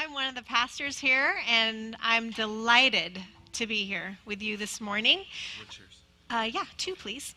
I'm one of the pastors here, and I'm delighted to be here with you this morning. What's yours? Yeah, two, please.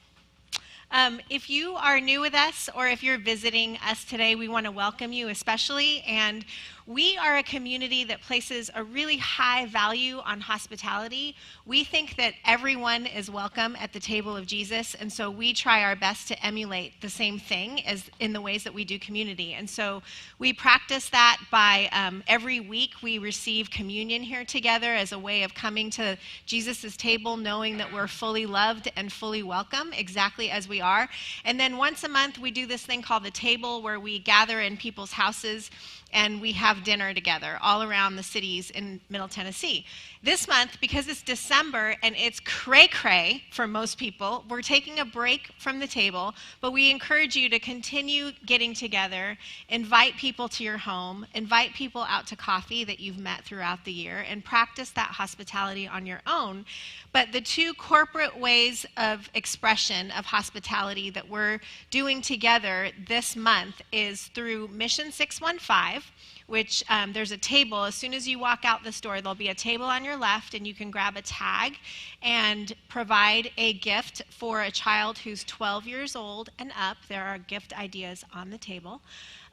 If you are new with us or if you're visiting us today, we want to welcome you especially. And we are a community that places a really high value on hospitality. We think that everyone is welcome at the table of Jesus, and so we try our best to emulate the same thing as in the ways that we do community. And so we practice that by every week we receive communion here together as a way of coming to Jesus' table, knowing that we're fully loved and fully welcome exactly as we are. And then once a month we do this thing called the table, where we gather in people's houses and we have dinner together all around the cities in Middle Tennessee. This month, because it's December and it's cray-cray for most people, we're taking a break from the table, but we encourage you to continue getting together, invite people to your home, invite people out to coffee that you've met throughout the year, and practice that hospitality on your own. But the two corporate ways of expression of hospitality that we're doing together this month is through Mission 615, which there's a table. As soon as you walk out this door, there'll be a table on your left, and you can grab a tag and provide a gift for a child who's 12 years old and up. There are gift ideas on the table.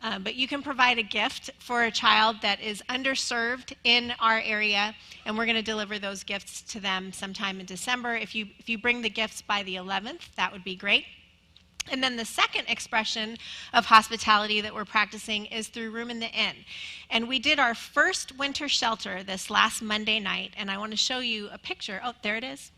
But you can provide a gift for a child that is underserved in our area, and we're going to deliver those gifts to them sometime in December. If you bring the gifts by the 11th, that would be great. And then the second expression of hospitality that we're practicing is through Room in the Inn. And we did our first winter shelter this last Monday night, and I want to show you a picture. Oh, there it is.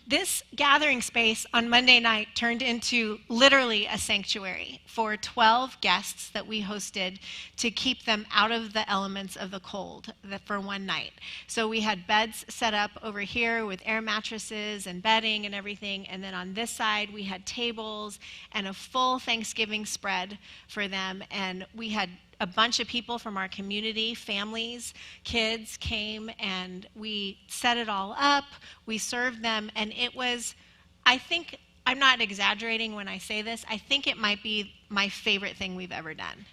This gathering space on Monday night turned into literally a sanctuary for 12 guests that we hosted to keep them out of the elements of the cold for one night. So we had beds set up over here with air mattresses and bedding and everything, and then on this side we had tables and a full Thanksgiving spread for them, and we had a bunch of people from our community, families, kids came, and we set it all up, we served them, and it was, I think, I'm not exaggerating when I say this, I think it might be my favorite thing we've ever done.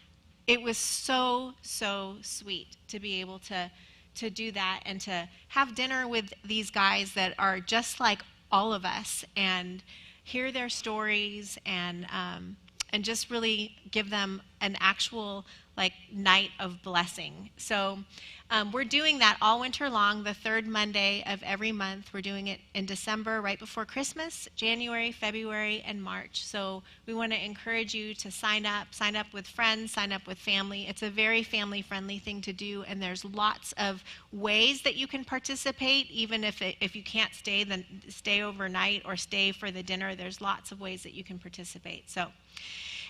It was so, so sweet to be able to do that and to have dinner with these guys that are just like all of us and hear their stories and just really give them an actual night of blessing. So we're doing that all winter long, the third Monday of every month. We're doing it in December, right before Christmas, January, February, and March. So we want to encourage you to sign up with friends, sign up with family. It's a very family-friendly thing to do, and there's lots of ways that you can participate, even if you can't stay, then stay overnight or stay for the dinner. There's lots of ways that you can participate. So.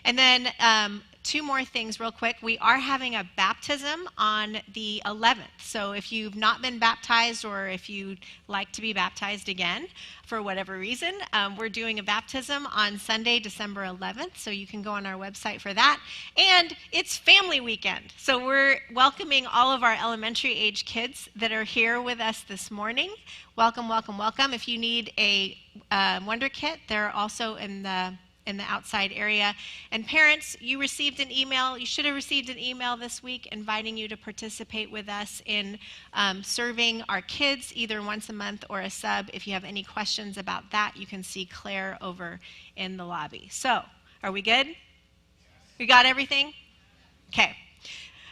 And then two more things real quick. We are having a baptism on the 11th. So if you've not been baptized or if you'd like to be baptized again for whatever reason, we're doing a baptism on Sunday, December 11th. So you can go on our website for that. And it's family weekend. So we're welcoming all of our elementary age kids that are here with us this morning. Welcome, welcome, welcome. If you need a Wonder Kit, they're also in the outside area. And parents, you should have received an email this week inviting you to participate with us in serving our kids either once a month or a sub. If you have any questions about that, you can see Claire over in the lobby. So, are we good? We got everything? Okay.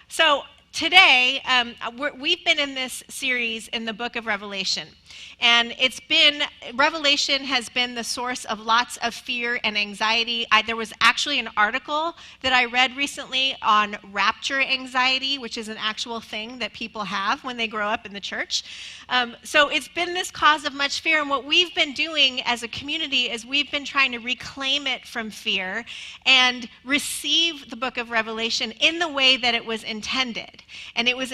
So, today, we've been in this series in the book of Revelation. And Revelation has been the source of lots of fear and anxiety. There was actually an article that I read recently on rapture anxiety, which is an actual thing that people have when they grow up in the church. So it's been this cause of much fear. And what we've been doing as a community is we've been trying to reclaim it from fear and receive the book of Revelation in the way that it was intended. And it was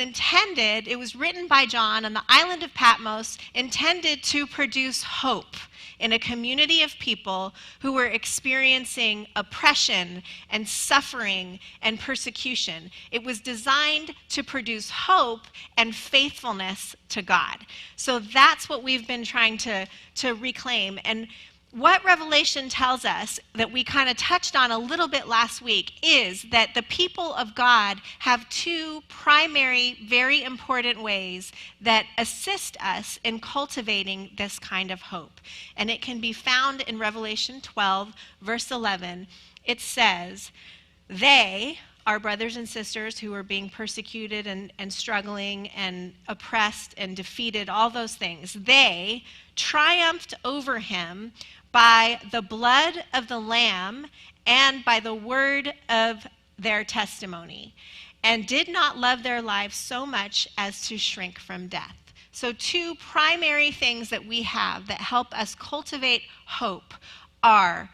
written by John on the island of Patmos, intended to produce hope in a community of people who were experiencing oppression and suffering and persecution. It was designed to produce hope and faithfulness to God. So that's what we've been trying to reclaim. And What Revelation tells us that we kind of touched on a little bit last week is that the people of God have two primary, very important ways that assist us in cultivating this kind of hope. And it can be found in Revelation 12, verse 11. It says, they, our brothers and sisters who are being persecuted and struggling and oppressed and defeated, all those things, they triumphed over him by the blood of the Lamb and by the word of their testimony, and did not love their lives so much as to shrink from death. So two primary things that we have that help us cultivate hope are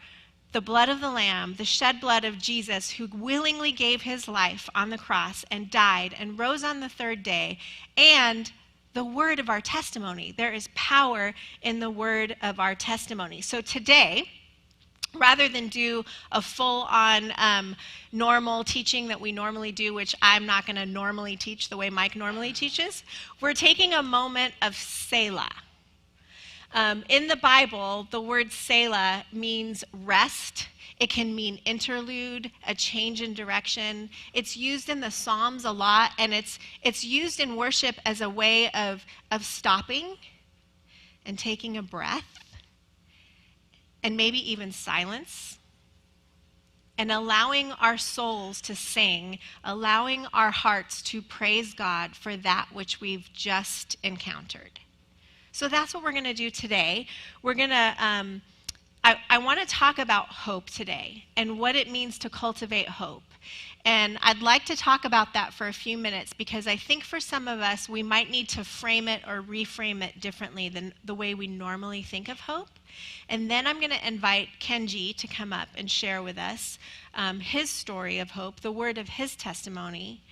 the blood of the Lamb, the shed blood of Jesus, who willingly gave his life on the cross and died and rose on the third day, and the word of our testimony. There is power in the word of our testimony. So today, rather than do a full-on normal teaching that we normally do, which I'm not going to normally teach the way Mike normally teaches, we're taking a moment of Selah. In the Bible, the word Selah means rest. It can mean interlude, a change in direction. It's used in the Psalms a lot, and it's used in worship as a way of stopping and taking a breath, and maybe even silence, and allowing our souls to sing, allowing our hearts to praise God for that which we've just encountered. So that's what we're going to do today. We're going to I want to talk about hope today and what it means to cultivate hope. And I'd like to talk about that for a few minutes because I think for some of us, we might need to frame it or reframe it differently than the way we normally think of hope. And then I'm going to invite Kenji to come up and share with us his story of hope, the word of his testimony.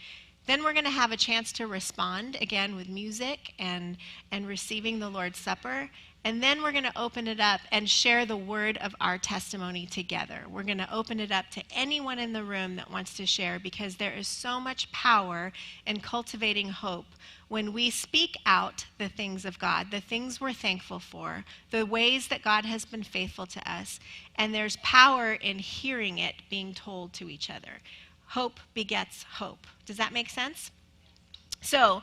Then we're going to have a chance to respond again with music and receiving the Lord's Supper. And then we're going to open it up and share the word of our testimony together. We're going to open it up to anyone in the room that wants to share because there is so much power in cultivating hope when we speak out the things of God, the things we're thankful for, the ways that God has been faithful to us. And there's power in hearing it being told to each other. Hope begets hope. Does that make sense? So,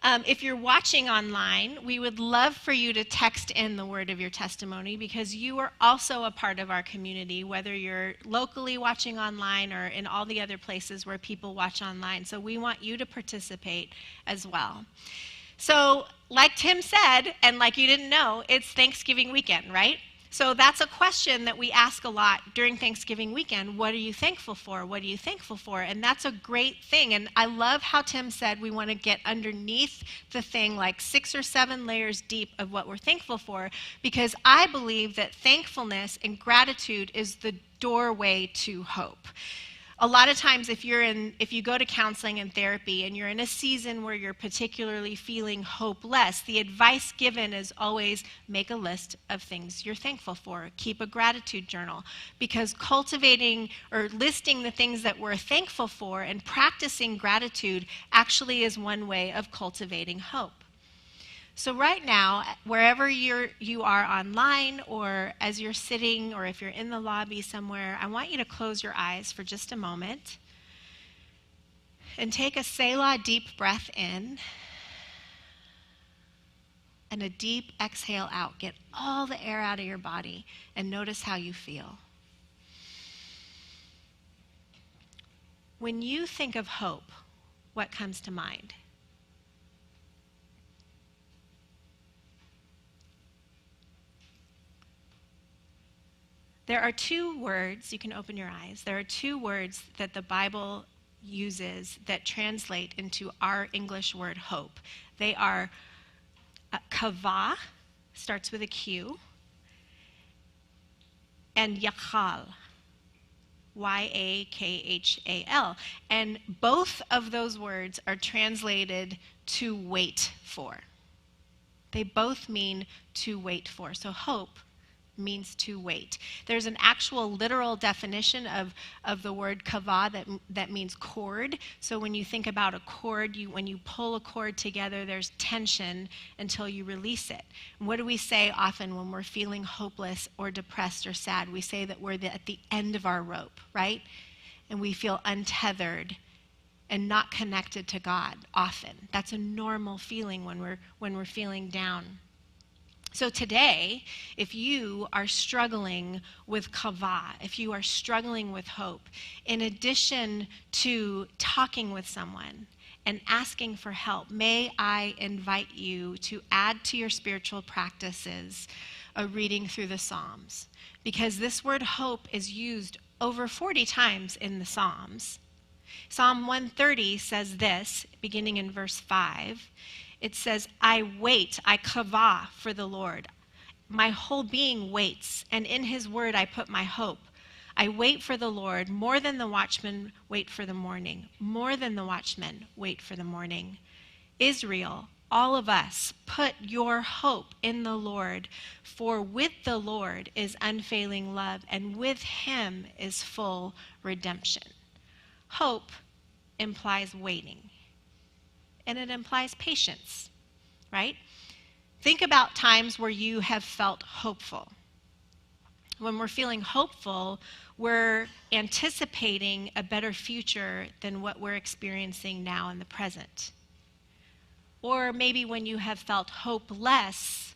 if you're watching online, we would love for you to text in the word of your testimony because you are also a part of our community, whether you're locally watching online or in all the other places where people watch online. So we want you to participate as well. So like Tim said, and like you didn't know, it's Thanksgiving weekend, right? So that's a question that we ask a lot during Thanksgiving weekend. What are you thankful for? What are you thankful for? And that's a great thing. And I love how Tim said we want to get underneath the thing like 6 or 7 layers deep of what we're thankful for, because I believe that thankfulness and gratitude is the doorway to hope. A lot of times if you go to counseling and therapy and you're in a season where you're particularly feeling hopeless, the advice given is always make a list of things you're thankful for. Keep a gratitude journal, because cultivating or listing the things that we're thankful for and practicing gratitude actually is one way of cultivating hope. So right now, wherever you are online or as you're sitting or if you're in the lobby somewhere, I want you to close your eyes for just a moment and take a Selah deep breath in and a deep exhale out. Get all the air out of your body and notice how you feel. When you think of hope, what comes to mind? There are 2 words, you can open your eyes, there are 2 words that the Bible uses that translate into our English word hope. They are kavah, starts with a Q, and yakhal, Y-A-K-H-A-L. And both of those words are translated to wait for. They both mean to wait for. So hope means to wait. There's an actual literal definition of the word kavah that means cord. So when you think about a cord, when you pull a cord together, there's tension until you release it. And what do we say often when we're feeling hopeless or depressed or sad? We say that we're at the end of our rope, right? And we feel untethered and not connected to God often. That's a normal feeling when we're feeling down. So today, if you are struggling with kavah, if you are struggling with hope, in addition to talking with someone and asking for help, may I invite you to add to your spiritual practices a reading through the Psalms. Because this word hope is used over 40 times in the Psalms. Psalm 130 says this, beginning in verse 5. It says, I wait, I kavah for the Lord. My whole being waits, and in his word I put my hope. I wait for the Lord more than the watchmen wait for the morning. More than the watchmen wait for the morning. Israel, all of us, put your hope in the Lord, for with the Lord is unfailing love, and with him is full redemption. Hope implies waiting. And it implies patience, right? Think about times where you have felt hopeful. When we're feeling hopeful, we're anticipating a better future than what we're experiencing now in the present. Or maybe when you have felt hopeless,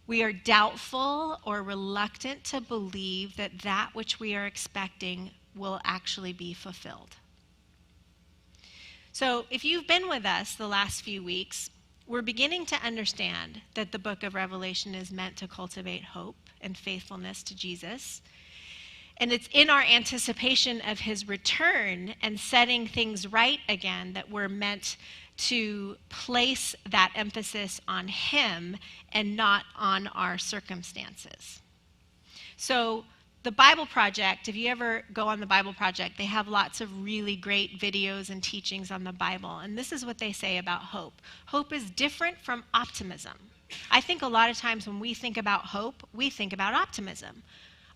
we are doubtful or reluctant to believe that which we are expecting will actually be fulfilled. So if you've been with us the last few weeks, we're beginning to understand that the book of Revelation is meant to cultivate hope and faithfulness to Jesus. And it's in our anticipation of his return and setting things right again that we're meant to place that emphasis on him and not on our circumstances. So the Bible Project, if you ever go on the Bible Project, they have lots of really great videos and teachings on the Bible. And this is what they say about hope. Hope is different from optimism. I think a lot of times when we think about hope, we think about optimism.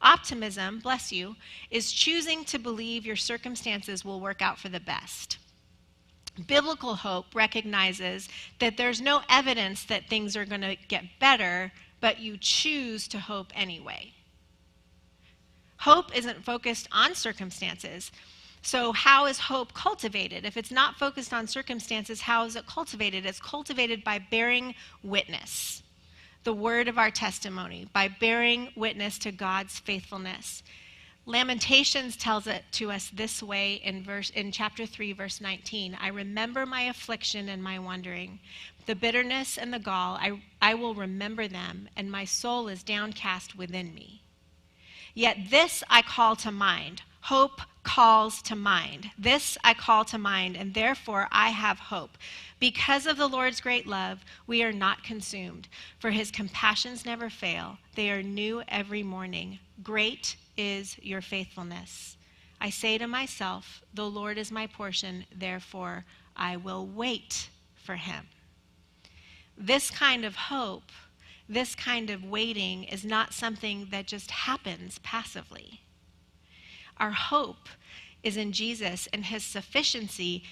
Optimism, bless you, is choosing to believe your circumstances will work out for the best. Biblical hope recognizes that there's no evidence that things are going to get better, but you choose to hope anyway. Hope isn't focused on circumstances. So how is hope cultivated? If it's not focused on circumstances, how is it cultivated? It's cultivated by bearing witness, the word of our testimony, by bearing witness to God's faithfulness. Lamentations tells it to us this way in chapter 3, verse 19. I remember my affliction and my wandering, the bitterness and the gall, I will remember them, and my soul is downcast within me. Yet this I call to mind. Hope calls to mind. This I call to mind, and therefore I have hope. Because of the Lord's great love, we are not consumed, for his compassions never fail. They are new every morning. Great is your faithfulness. I say to myself, the Lord is my portion, therefore I will wait for him. This kind of hope, this kind of waiting is not something that just happens passively. Our hope is in Jesus and his sufficiency,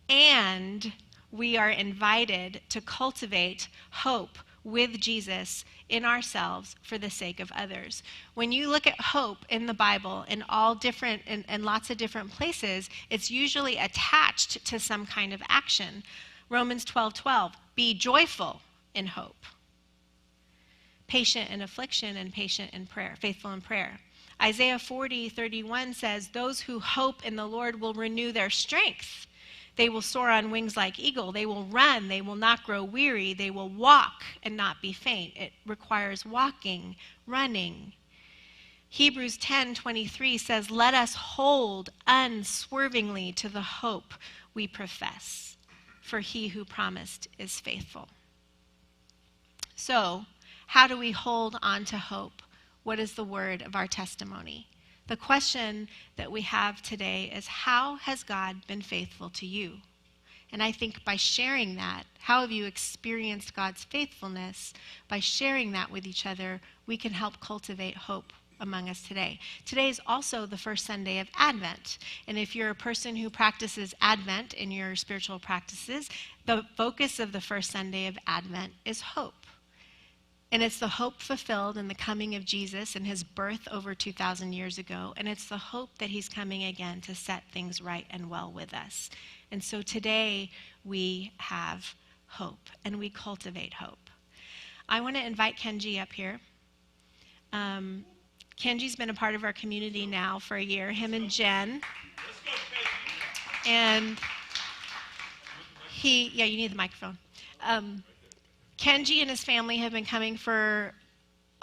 and we are invited to cultivate hope with Jesus in ourselves for the sake of others. When you look at hope in the Bible in all different and lots of different places, it's usually attached to some kind of action. Romans 12:12, be joyful in hope. Patient in affliction and patient in prayer, faithful in prayer. Isaiah 40:31 says, those who hope in the Lord will renew their strength. They will soar on wings like eagle. They will run. They will not grow weary. They will walk and not be faint. It requires walking, running. Hebrews 10:23 says, let us hold unswervingly to the hope we profess, for he who promised is faithful. So, how do we hold on to hope? What is the word of our testimony? The question that we have today is, how has God been faithful to you? And I think by sharing that, how have you experienced God's faithfulness? By sharing that with each other, we can help cultivate hope among us today. Today is also the first Sunday of Advent. And if you're a person who practices Advent in your spiritual practices, the focus of the first Sunday of Advent is hope. And it's the hope fulfilled in the coming of Jesus and his birth over 2,000 years ago. And it's the hope that he's coming again to set things right and well with us. And so today we have hope and we cultivate hope. I want to invite Kenji up here. Kenji's been a part of our community now for a year, him and Jen. And you need the microphone. Kenji and his family have been coming for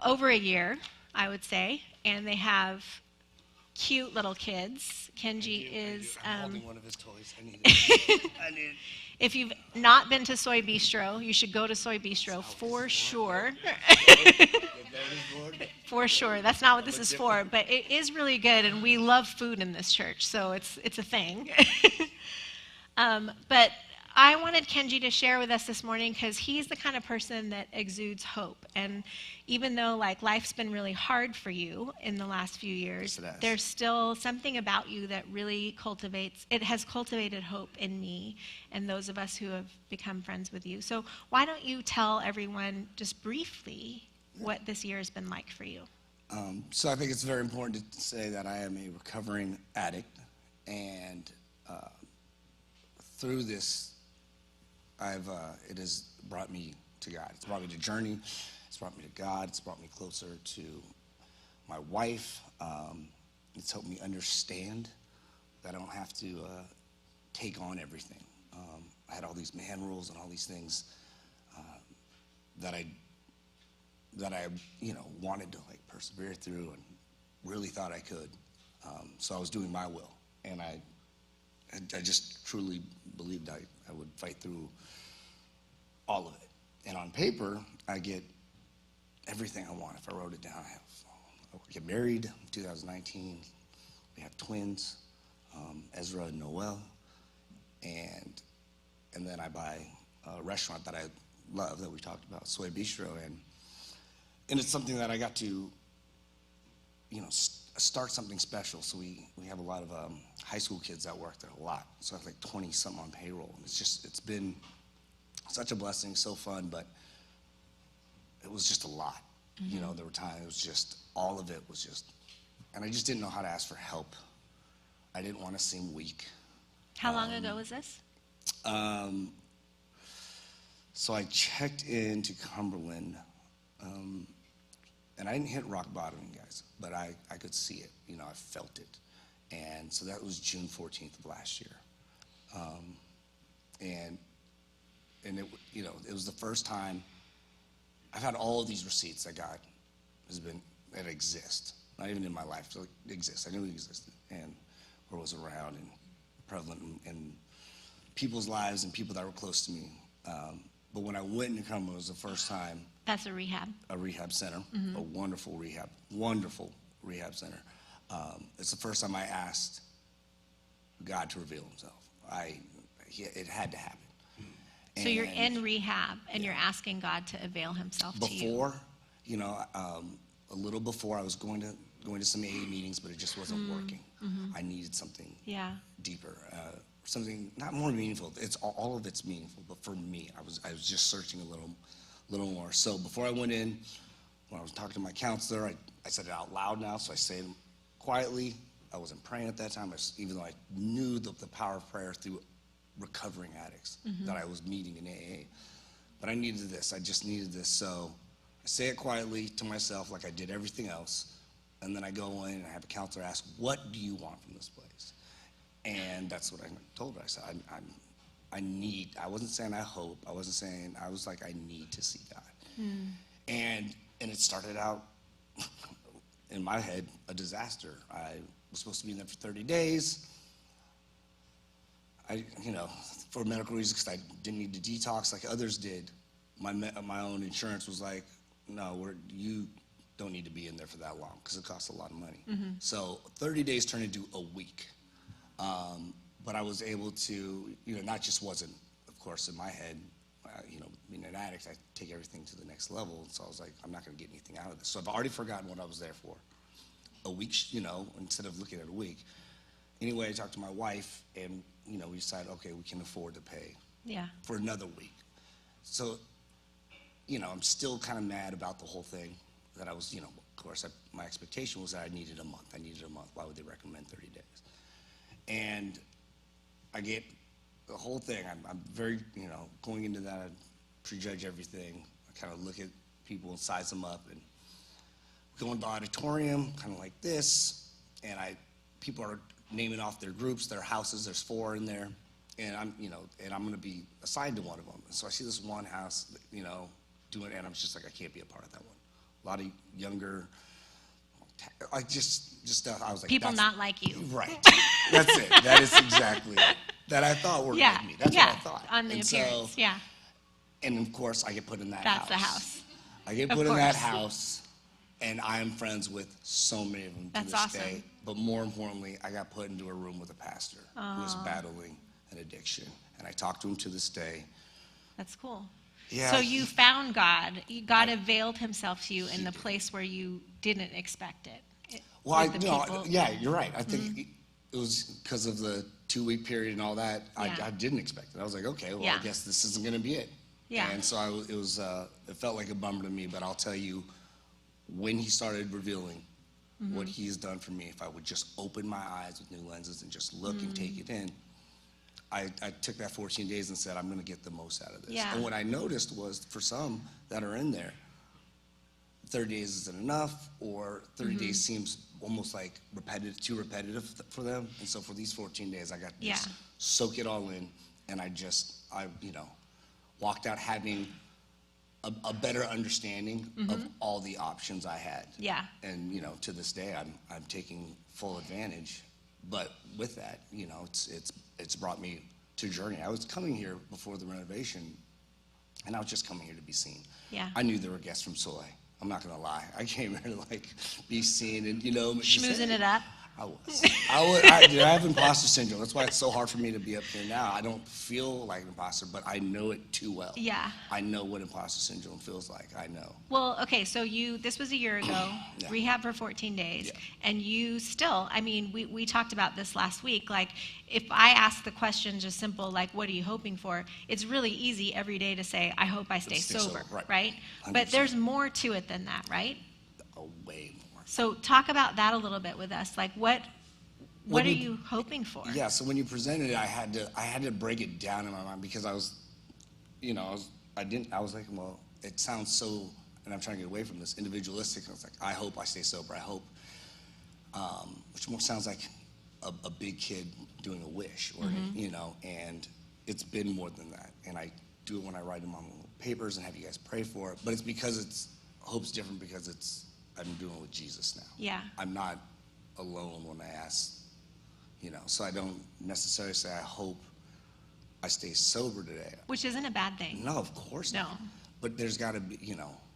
over a year, I would say, and they have cute little kids. Kenji is... I'm holding one of his toys. I need it. I need it. If you've not been to Soy Bistro, you should go to Soy Bistro for sure. For sure. That's not what this is for, but it is really good, and we love food in this church, so it's a thing. But I wanted Kenji to share with us this morning because he's the kind of person that exudes hope. And even though life's been really hard for you in the last few years, Yes, there's still something about you that really has cultivated hope in me and those of us who have become friends with you. So why don't you tell everyone just briefly what this year has been like for you? So I think it's very important to say that I am a recovering addict, and through this, it has brought me to God. It's brought me to journey. It's brought me to God. It's brought me closer to my wife. It's helped me understand that I don't have to take on everything. I had all these man rules and all these things that I wanted to persevere through and really thought I could. So I was doing my will, and I just truly believed I would fight through all of it. And on paper, I get everything I want. If I wrote it down, I get married in 2019. We have twins, Ezra and Noel. And then I buy a restaurant that I love that we talked about, Soy Bistro. And it's something that I got to, start something special. So we have a lot of high school kids that work there a lot. So I have 20-something on payroll. And it's been such a blessing, so fun, but it was just a lot. Mm-hmm. There were times it was just, all of it was just, and I just didn't know how to ask for help. I didn't want to seem weak. How long ago was this? So I checked into Cumberland, and I didn't hit rock bottom, guys, but I could see it. I felt it. And so that was June 14th of last year. And it, it was the first time I've had all of these receipts that God that exist, not even in my life, so it exists. I knew it existed, and or was around and prevalent in people's lives and people that were close to me. But when I went into Cumberland, it was the first time. That's a rehab. A rehab center, mm-hmm. A wonderful rehab center. It's the first time I asked God to reveal himself. It had to happen. So you're in rehab, and you're asking God to avail himself to you. Before, a little before, I was going to some AA meetings, but it just wasn't working. Mm-hmm. I needed something deeper, something not more meaningful. It's all of it's meaningful, but for me, I was just searching a little more. So before I went in, when I was talking to my counselor, I said it out loud now, so I say it quietly. I wasn't praying at that time, even though I knew the power of prayer through recovering addicts mm-hmm. that I was meeting in AA. But I needed this. I just needed this. So I say it quietly to myself like I did everything else. And then I go in and I have a counselor ask, what do you want from this place? And that's what I told her. I said, I wasn't saying I hope. I was like, I need to see God. Mm. And it started out, in my head, a disaster. I was supposed to be in there for 30 days. For medical reasons, because I didn't need to detox like others did. My own insurance was like, no, you don't need to be in there for that long because it costs a lot of money. Mm-hmm. So 30 days turned into a week. But I was able to, not just wasn't course, in my head, being an addict, I take everything to the next level. So I was like, I'm not going to get anything out of this. So I've already forgotten what I was there for. A week, instead of looking at a week. Anyway, I talked to my wife, and, we decided, okay, we can afford to pay for another week. So, I'm still kind of mad about the whole thing that I was, of course, my expectation was that I needed a month. Why would they recommend 30 days? And I get the whole thing. I'm very, going into that, I prejudge everything. I kind of look at people and size them up, and go into the auditorium, kind of like this, and people are naming off their groups, their houses. There's 4 in there, and I'm going to be assigned to one of them. And so I see this one house, doing it, and I'm just like, I can't be a part of that one. A lot of younger, like just stuff. I was like, people not like you. Right. That's it. That is exactly it. That I thought were like me. That's what I thought. On the appearance, so, and of course, I get put in that house. That's the house. I get put in that house. And I am friends with so many of them to this day. But more importantly, I got put into a room with a pastor who was battling an addiction. And I talk to him to this day. That's cool. Yeah. So you found God. God availed himself to you in the place where you didn't expect it. Well, you're right. I think it was because of the 2-week period and all that. Yeah. I didn't expect it. I was like, okay, well, I guess this isn't going to be it. Yeah. And so it felt like a bummer to me. But I'll tell you, when he started revealing what he's done for me, if I would just open my eyes with new lenses and just look and take it in, I took that 14 days and said, I'm going to get the most out of this. Yeah. And what I noticed was, for some that are in there, 30 days isn't enough, or 30 days seems almost like too repetitive for them. And so for these 14 days, I got to just soak it all in, and I walked out having a better understanding of all the options I had. Yeah. And, to this day, I'm taking full advantage. But with that, it's brought me to Journey. I was coming here before the renovation, and I was just coming here to be seen. Yeah. I knew there were guests from Soy. I'm not gonna lie. I came here to be seen and schmoozing it up. I have imposter syndrome. That's why it's so hard for me to be up here now. I don't feel like an imposter, but I know it too well. Yeah. I know what imposter syndrome feels like. I know. Well, okay, so this was a year ago, rehab for 14 days, and you still, we talked about this last week, if I ask the question just simple, what are you hoping for? It's really easy every day to say, I hope I stay sober, right? 100%. But there's more to it than that, right? Oh, way more. So talk about that a little bit with us. What are you hoping for? Yeah, so when you presented it, I had to break it down in my mind, because I was like, well, it sounds so, and I'm trying to get away from this, individualistic. I was like, I hope I stay sober. I hope, which more sounds like a big kid doing a wish, or and it's been more than that. And I do it when I write them on papers and have you guys pray for it. But it's because hope's different, because I'm doing it with Jesus now. Yeah. I'm not alone when I ask, so I don't necessarily say I hope I stay sober today. Which isn't a bad thing. No, of course not. But there's got to be,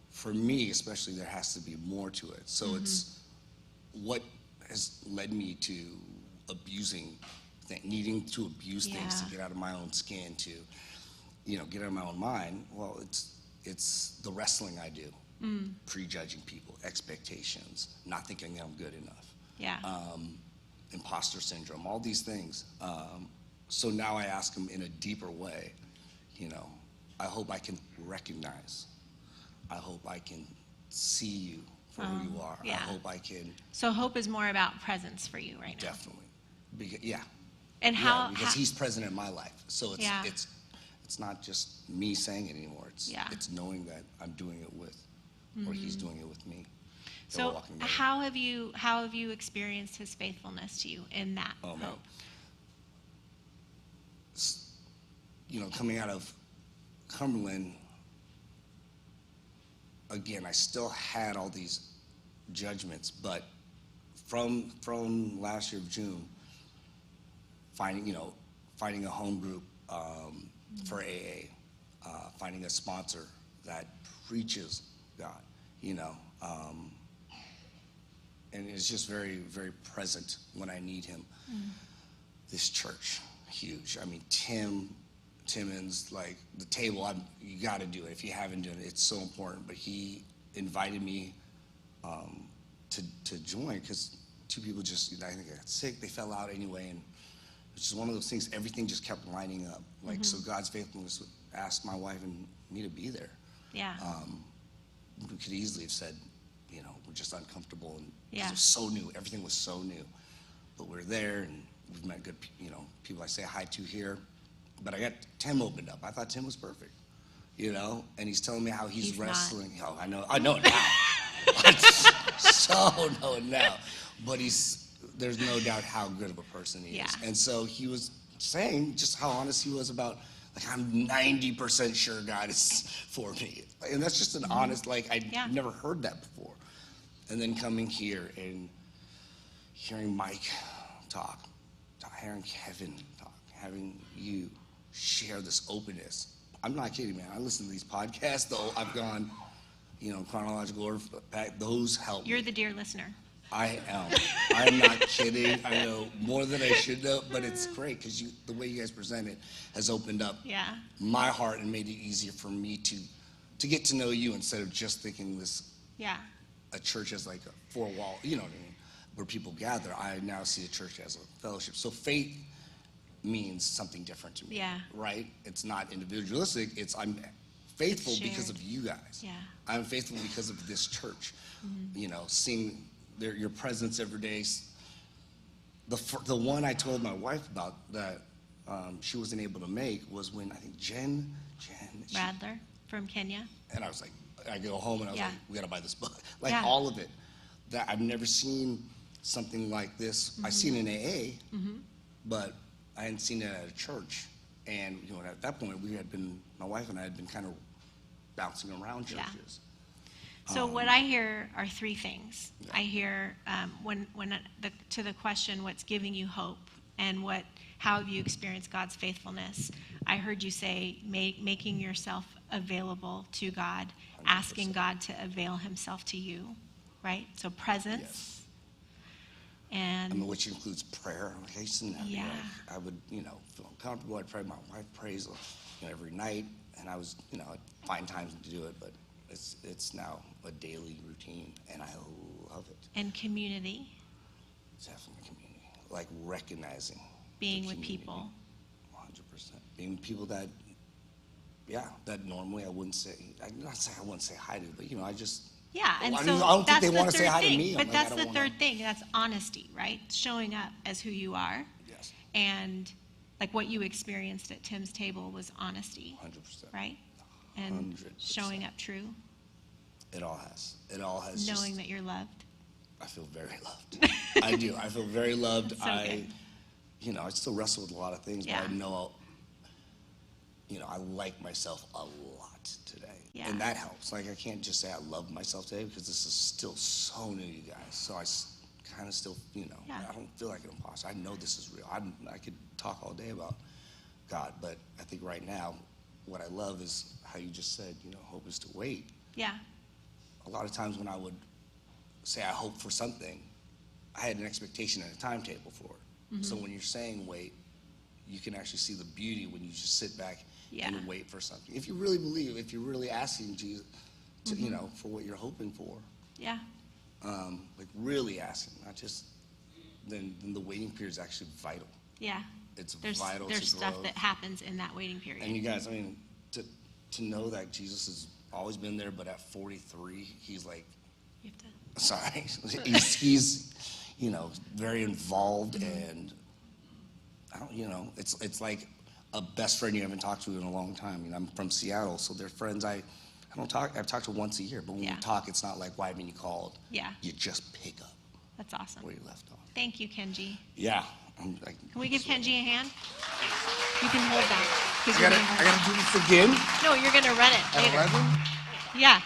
for me especially, there has to be more to it. So it's what has led me to needing to abuse things to get out of my own skin, to, get out of my own mind. Well, it's the wrestling I do. Prejudging people, expectations, not thinking I'm good enough. Yeah. Imposter syndrome, all these things. So now I ask them in a deeper way, I hope I can recognize. I hope I can see you for who you are. Yeah. I hope I can. So hope is more about presence for you right now. Definitely. And because he's present in my life. So it's not just me saying it anymore. It's knowing that I'm doing it with, or he's doing it with me. So how have you experienced his faithfulness to you in that hope? Coming out of Cumberland, again, I still had all these judgments, but from last year of June, finding a home group for AA, finding a sponsor that preaches God, and is just very, very present when I need him. This church, huge. Timmons, like the table, you got to do it. If you haven't done it, it's so important. But he invited me to join because two people just, I think they got sick, they fell out anyway, and it's just one of those things, everything just kept lining up. Like, so God's faithfulness asked my wife and me to be there. Yeah. We could easily have said, we're just uncomfortable, and Yeah. it was so new, everything was so new. But we're there, and we've met good, people I say hi to here. But I got Tim opened up. I thought Tim was perfect, and he's telling me how he's wrestling. Not. Oh, I know it now. I so know it now. But there's no doubt how good of a person he is. And so he was saying just how honest he was about, like, I'm 90% sure God is for me. And that's just an honest, like, I'd never heard that before. And then coming here and hearing Mike talk, hearing Kevin talk, having you share this openness. I'm not kidding, man. I listen to these podcasts, though. I've gone, chronological order, those help me. You're the dear listener. I am. I'm not kidding. I know more than I should know, but it's great because the way you guys present it has opened up my heart and made it easier for me to get to know you instead of just thinking a church as like a four-wall, you know what I mean, where people gather. I now see a church as a fellowship. So faith means something different to me, right? It's not individualistic. I'm faithful because of you guys. Yeah. I'm faithful because of this church. Seeing your presence every day. The one I told my wife about that she wasn't able to make was when I think Jen Radler from Kenya. And I was like, I go home and I was like, we got to buy this book. Like all of it. That I've never seen something like this. I've seen it in AA, but I hadn't seen it at a church. And at that point, my wife and I had been kind of bouncing around churches. So what I hear are three things. I hear to the question, what's giving you hope, and how have you experienced God's faithfulness? I heard you say making yourself available to God, 100%. Asking God to avail Himself to you, right? So presence. Yes. And which includes prayer. I would, feel uncomfortable. I'd pray. My wife prays, every night, and I was, I'd find times to do it, but it's now a daily routine, and I love it. And community. Definitely community. Like recognizing. Being with people. 100%. Being with people that normally I wouldn't say. I wouldn't say hi to, but I just. Yeah, and I so don't think that's they the want to say third hi to thing. me. But that's the third thing. That's honesty, right? Showing up as who you are. Yes. And like what you experienced at Tim's table was honesty. 100%. Right? And 100%. showing up true. It all has. Knowing that you're loved. I feel very loved. I do. I feel very loved. So good. I still wrestle with a lot of things, but I know, I like myself a lot today. Yeah. And that helps. Like, I can't just say I love myself today because this is still so new, you guys. So I kind of still, I don't feel like an imposter. I know this is real. I could talk all day about God, but I think right now, what I love is how you just said, hope is to wait. Yeah. A lot of times when I would say I hope for something, I had an expectation and a timetable for it. Mm-hmm. So when you're saying wait, you can actually see the beauty when you just sit back and wait for something. If you really believe, if you're really asking Jesus to, for what you're hoping for. Yeah. Like really asking, not just, then the waiting period is actually vital. Yeah. It's vital to growth. There's stuff that happens in that waiting period. And you guys, to know that Jesus has always been there, but at 43, he's like, sorry, he's very involved, and I don't, it's like a best friend you haven't talked to in a long time. I'm from Seattle, so they're friends I don't talk. I've talked to once a year, but when we talk, it's not like, why haven't you called? Yeah. You just pick up. That's awesome. Where you left off. Thank you, Kenji. Yeah. Can we give Kenji a hand? You can hold that. I gotta do this again? No, you're gonna run it later. At 11? Yeah.